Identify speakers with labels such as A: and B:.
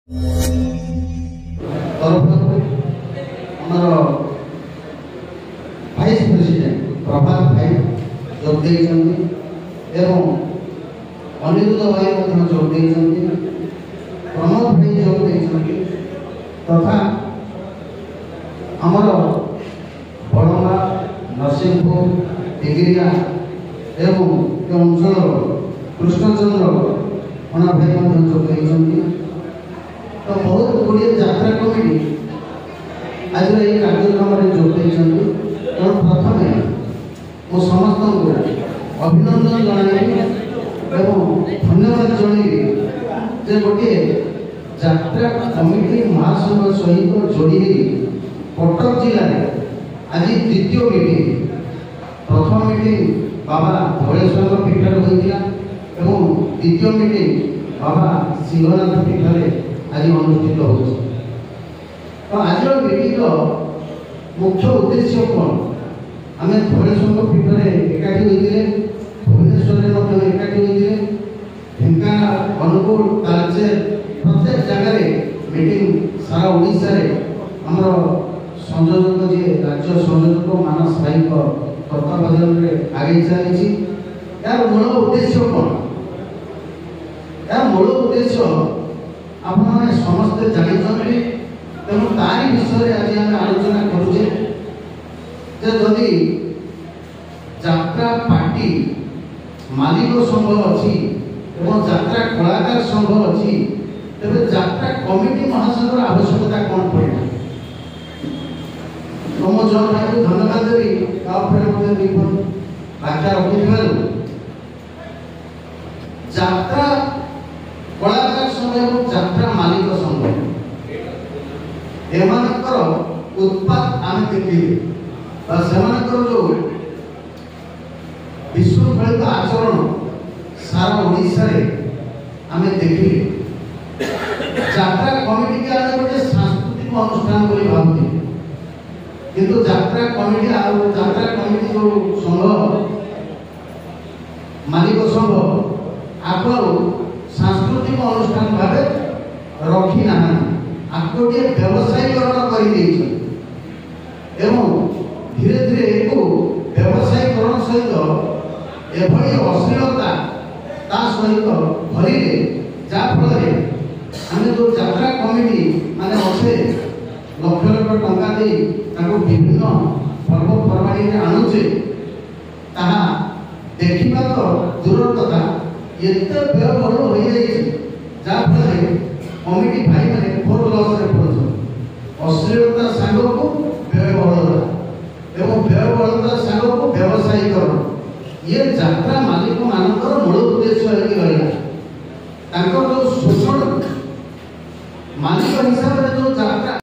A: Vice president प्रभात भाई जोग एवं अनिरुद्ध भाई जोग प्रमोद भाई जोग तथा आमर बड़मा नरसिंहपुर टिगिरिया एवं अंचल कृष्णचंद्र अना भाई जोग तो बहुत गुड़िया यात्रा कमिटी आज ये कार्यक्रम में जोग तेणु प्रथम मो समस्त को अभिनंदन जन धन्यवाद जनइबी जे गोटे यात्रा कमिटी महासंघ सहित जोड़ी कटक जिले में आज द्वितीय मीटिंग प्रथम मीटिंग बाबा धवलेश्वर पीठ होता द्वितीय मीटिंग बाबा सिंहनाथ पीठ आज अनुष्ठित हो। तो आज मीटिंग मुख्य उद्देश्य कौन आम धवलेश्वर पीठ में एकाठी होते भुवनेश्वर एकाठी होते ढेंकानाल अनुगुल तालचेर प्रत्येक जगह मीटिंग सारा ओडिशा रे हमर संयोजक जी राज्य संयोजक मानस भाई तत्वावधान में आगे चली यार मूल उद्देश्य कौन यार मूल उद्देश्य आप समस्ते जानते तेणु तारी विषय आज आम आलोचना करुचे जदि यात्रा पार्टी मालिक संघ अच्छी यात्रा कलाकार संघ अच्छी तेरे यात्रा कमिटी महासंघर आवश्यकता कौन पड़ा तो मो जन भाई को धन्यवाद देवी व्याख्या रखी यात्रा कलाकार संघ और यात्रा मालिक संघ एमानकर उत्पाद आम देखिले जो विश्वफलित आचरण सारा ओडिशा रे आम देखिले यात्रा कमिटी के आने गोटे सांस्कृतिक अनुष्ठान बोली भावुथे किंतु यात्रा कमिटी यात्रा कमिटी जो संघ मालिक संघ आपको सांस्कृतिक अनुष्ठान भावे रखी ना आपको व्यवसायीकरण कर धीरे धीरे एक व्यवसायीकरण सहित एभली अश्लीलता सहित भरी जहाँफल आम जो यात्रा कमिटी माने अच्छे लक्ष लक्ष टंका दे विभिन्न पर्वपर्वाणी आणुचे ताहा देखा तो दूर कथा एत व्ययबहुल हो जहाँफल कमिटी भाई मैंने घोर लस पड़े अश्लीलता सांग को व्ययबहुलता एवं व्ययबहुलता सांग को व्यवसायीकरण ये यात्रा मालिक मानकर मूल उद्देश्य रहा जो शोषण मालिक हिसाब से जो यात्रा